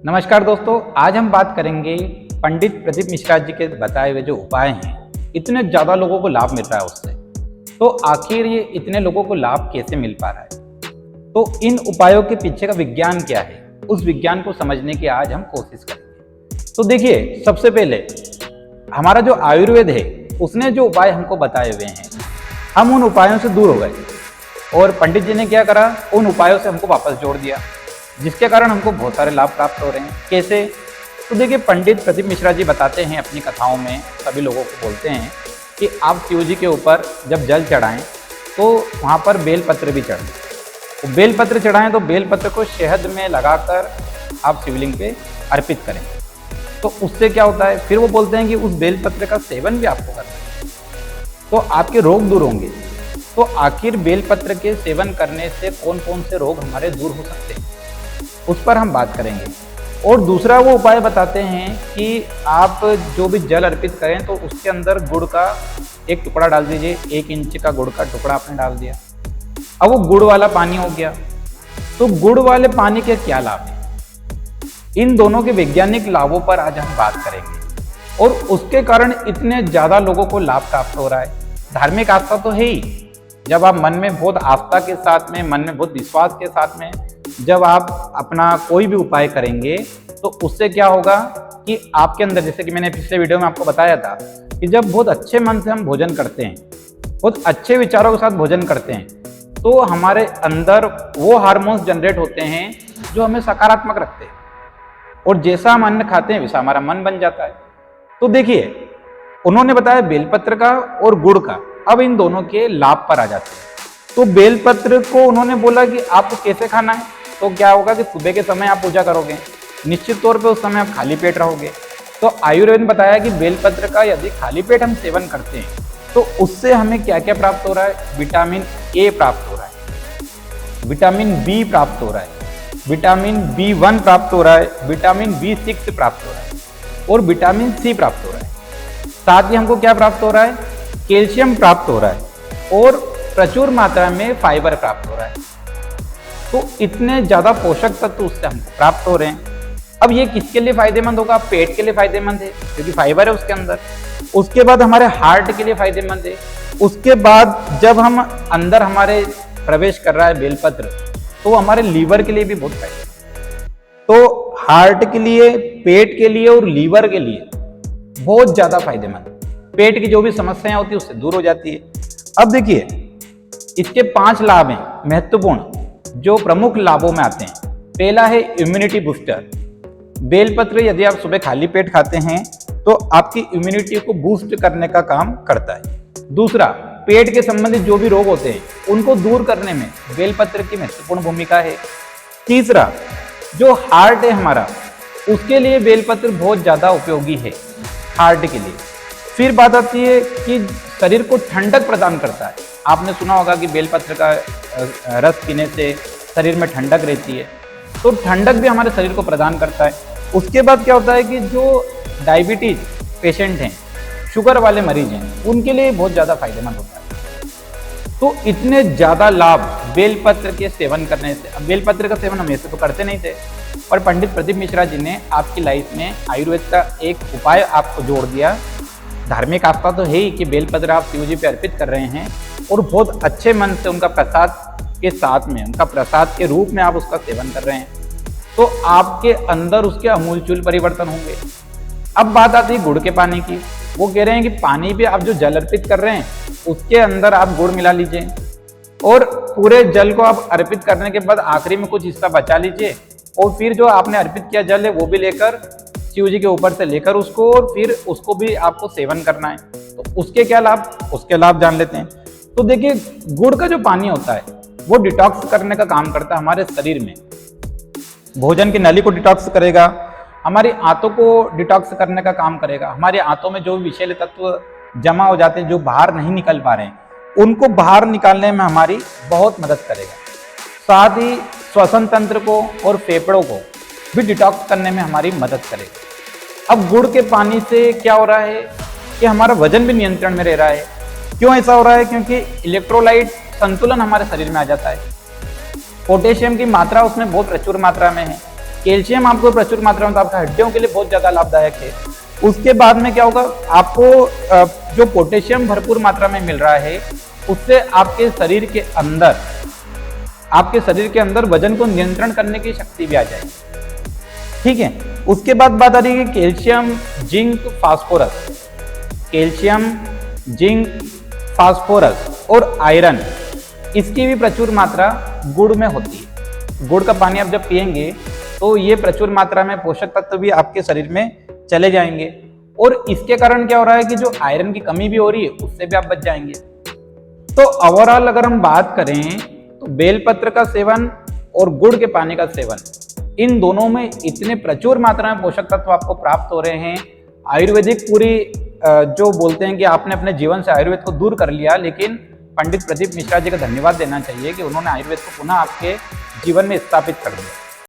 नमस्कार दोस्तों, आज हम बात करेंगे पंडित प्रदीप मिश्रा जी के बताए हुए जो उपाय हैं, इतने ज़्यादा लोगों को लाभ मिल रहा है उससे। तो आखिर ये इतने लोगों को लाभ कैसे मिल पा रहा है? तो इन उपायों के पीछे का विज्ञान क्या है, उस विज्ञान को समझने की आज हम कोशिश करेंगे। तो देखिए, सबसे पहले हमारा जो आयुर्वेद है, उसने जो उपाय हमको बताए हुए हैं, हम उन उपायों से दूर हो गए और पंडित जी ने क्या करा, उन उपायों से हमको वापस जोड़ दिया, जिसके कारण हमको बहुत सारे लाभ प्राप्त हो रहे हैं। कैसे? तो देखिए, पंडित प्रदीप मिश्रा जी बताते हैं अपनी कथाओं में, सभी लोगों को बोलते हैं कि आप शिव जी के ऊपर जब जल चढ़ाएं तो वहाँ पर बेलपत्र भी चढ़ाएं। तो बेलपत्र चढ़ाएं तो बेलपत्र को शहद में लगाकर आप शिवलिंग पे अर्पित करें। तो उससे क्या होता है, फिर वो बोलते हैं कि उस बेलपत्र का सेवन भी आपको करना है तो आपके रोग दूर होंगे। तो आखिर बेलपत्र के सेवन करने से कौन कौन से रोग हमारे दूर हो सकते हैं, उस पर हम बात करेंगे। और दूसरा वो उपाय बताते हैं कि आप जो भी जल अर्पित करें तो उसके अंदर गुड़ का एक टुकड़ा डाल दीजिए। 1 इंच का गुड़ का टुकड़ा आपने डाल दिया, अब वो गुड़ वाला पानी हो गया। तो गुड़ वाले पानी के क्या लाभ हैं, इन दोनों के वैज्ञानिक लाभों पर आज हम बात करेंगे। और उसके कारण इतने ज़्यादा लोगों को लाभ प्राप्त हो रहा है। धार्मिक आस्था तो है ही, जब आप मन में बहुत आस्था के साथ में, मन में बहुत विश्वास के साथ में जब आप अपना कोई भी उपाय करेंगे तो उससे क्या होगा कि आपके अंदर, जैसे कि मैंने पिछले वीडियो में आपको बताया था कि जब बहुत अच्छे मन से हम भोजन करते हैं, बहुत अच्छे विचारों के साथ भोजन करते हैं, तो हमारे अंदर वो हार्मोन्स जनरेट होते हैं जो हमें सकारात्मक रखते हैं। और जैसा हम अन्न खाते हैं वैसा हमारा मन बन जाता है। तो देखिए, उन्होंने बताया बेलपत्र का और गुड़ का। अब इन दोनों के लाभ पर आ जाते हैं। तो बेलपत्र को उन्होंने बोला कि आपको कैसे खाना है। तो क्या होगा कि सुबह के समय आप पूजा करोगे, निश्चित तौर पे उस समय आप खाली पेट रहोगे। तो आयुर्वेद ने बताया कि बेलपत्र का यदि खाली पेट हम सेवन करते हैं तो उससे हमें क्या क्या प्राप्त हो रहा है, विटामिन ए प्राप्त हो रहा है, विटामिन बी प्राप्त हो रहा है, विटामिन B1 प्राप्त हो रहा है, विटामिन B6 प्राप्त हो रहा है और विटामिन सी प्राप्त हो रहा है। साथ ही हमको क्या प्राप्त हो रहा है, कैल्शियम प्राप्त हो रहा है और प्रचुर मात्रा में फाइबर प्राप्त हो रहा है। तो इतने ज़्यादा पोषक तत्व उससे हमको प्राप्त हो रहे हैं। अब ये किसके लिए फायदेमंद होगा? पेट के लिए फायदेमंद है क्योंकि फाइबर है उसके अंदर। उसके बाद हमारे हार्ट के लिए फायदेमंद है। उसके बाद जब हम अंदर हमारे प्रवेश कर रहा है बेलपत्र, तो हमारे लीवर के लिए भी बहुत फायदेमंद। तो हार्ट के लिए, पेट के लिए और लीवर के लिए बहुत ज्यादा फायदेमंद। पेट की जो भी समस्याएं होती है उससे दूर हो जाती है। अब देखिए, इसके 5 लाभ हैं महत्वपूर्ण, जो प्रमुख लाभों में आते हैं। पहला है इम्यूनिटी बूस्टर। बेलपत्र यदि आप सुबह खाली पेट खाते हैं तो आपकी इम्यूनिटी को बूस्ट करने का काम करता है। दूसरा, पेट के संबंधित जो भी रोग होते हैं उनको दूर करने में बेलपत्र की महत्वपूर्ण भूमिका है। तीसरा, जो हार्ट है हमारा, उसके लिए बेलपत्र बहुत ज्यादा उपयोगी है, हार्ट के लिए। फिर बात आती है कि शरीर को ठंडक प्रदान करता है। आपने सुना होगा कि बेलपत्र का रस पीने से शरीर में ठंडक रहती है, तो ठंडक भी हमारे शरीर को प्रदान करता है। उसके बाद क्या होता है कि जो डायबिटीज पेशेंट हैं, शुगर वाले मरीज हैं, उनके लिए बहुत ज़्यादा फायदेमंद होता है। तो इतने ज़्यादा लाभ बेलपत्र के सेवन करने से। अब बेलपत्र का सेवन हम ऐसे तो करते नहीं थे, पर पंडित प्रदीप मिश्रा जी ने आपकी लाइफ में आयुर्वेद का एक उपाय आपको जोड़ दिया। धार्मिक आस्था तो है ही कि बेलपत्र आप शिव जी पे अर्पित कर रहे हैं और बहुत अच्छे मन से उनका प्रसाद के साथ में, उनका प्रसाद के रूप में आप उसका सेवन कर रहे हैं, तो आपके अंदर उसके अमूलचूल परिवर्तन होंगे। अब बात आती है गुड़ के पानी की। वो कह रहे हैं कि पानी पे आप जो जल अर्पित कर रहे हैं उसके अंदर आप गुड़ मिला लीजिए और पूरे जल को आप अर्पित करने के बाद आखिरी में कुछ हिस्सा बचा लीजिए और फिर जो आपने अर्पित किया जल है वो भी लेकर शिव जी के ऊपर से लेकर उसको, और फिर उसको भी आपको सेवन करना है। तो उसके क्या लाभ, उसके लाभ जान लेते हैं। तो देखिए, गुड़ का जो पानी होता है वो डिटॉक्स करने का काम करता है हमारे शरीर में। भोजन की नली को डिटॉक्स करेगा, हमारी आंतों को डिटॉक्स करने का काम करेगा। हमारी आंतों में जो विषैले तत्व जमा हो जाते हैं, जो बाहर नहीं निकल पा रहे हैं, उनको बाहर निकालने में हमारी बहुत मदद करेगा। साथ ही श्वसन तंत्र को और फेफड़ों को भी डिटॉक्स करने में हमारी मदद करेगा। अब गुड़ के पानी से क्या हो रहा है कि हमारा वजन भी नियंत्रण में रह रहा है। क्यों ऐसा हो रहा है? क्योंकि इलेक्ट्रोलाइट संतुलन हमारे शरीर में आ जाता है। पोटेशियम की मात्रा उसमें बहुत प्रचुर मात्रा में है। कैल्शियम आपको प्रचुर मात्रा में, तो आपका हड्डियों के लिए बहुत ज्यादा लाभदायक है। उसके बाद में क्या होगा, आपको जो पोटेशियम भरपूर मात्रा में मिल रहा है, उससे आपके शरीर के अंदर वजन को नियंत्रण करने की शक्ति भी आ जाएगी। ठीक है। उसके बाद बात आ रही है calcium, zinc, phosphorus. Calcium, zinc, phosphorus और आयरन, इसकी भी प्रचुर मात्रा गुड़ में होती है। गुड़ का पानी आप जब पिएंगे तो ये प्रचुर मात्रा में पोषक तत्व भी आपके शरीर में चले जाएंगे, और इसके कारण क्या हो रहा है कि जो आयरन की कमी भी हो रही है उससे भी आप बच जाएंगे। तो ओवरऑल अगर हम बात करें तो बेलपत्र का सेवन और गुड़ के पानी का सेवन, इन दोनों में इतने प्रचुर मात्रा में पोषक तत्व आपको प्राप्त हो रहे हैं। आयुर्वेदिक पूरी जो बोलते हैं कि आपने अपने जीवन से आयुर्वेद को दूर कर लिया, लेकिन पंडित प्रदीप मिश्रा जी का धन्यवाद देना चाहिए कि उन्होंने आयुर्वेद को पुनः आपके जीवन में स्थापित कर दिया।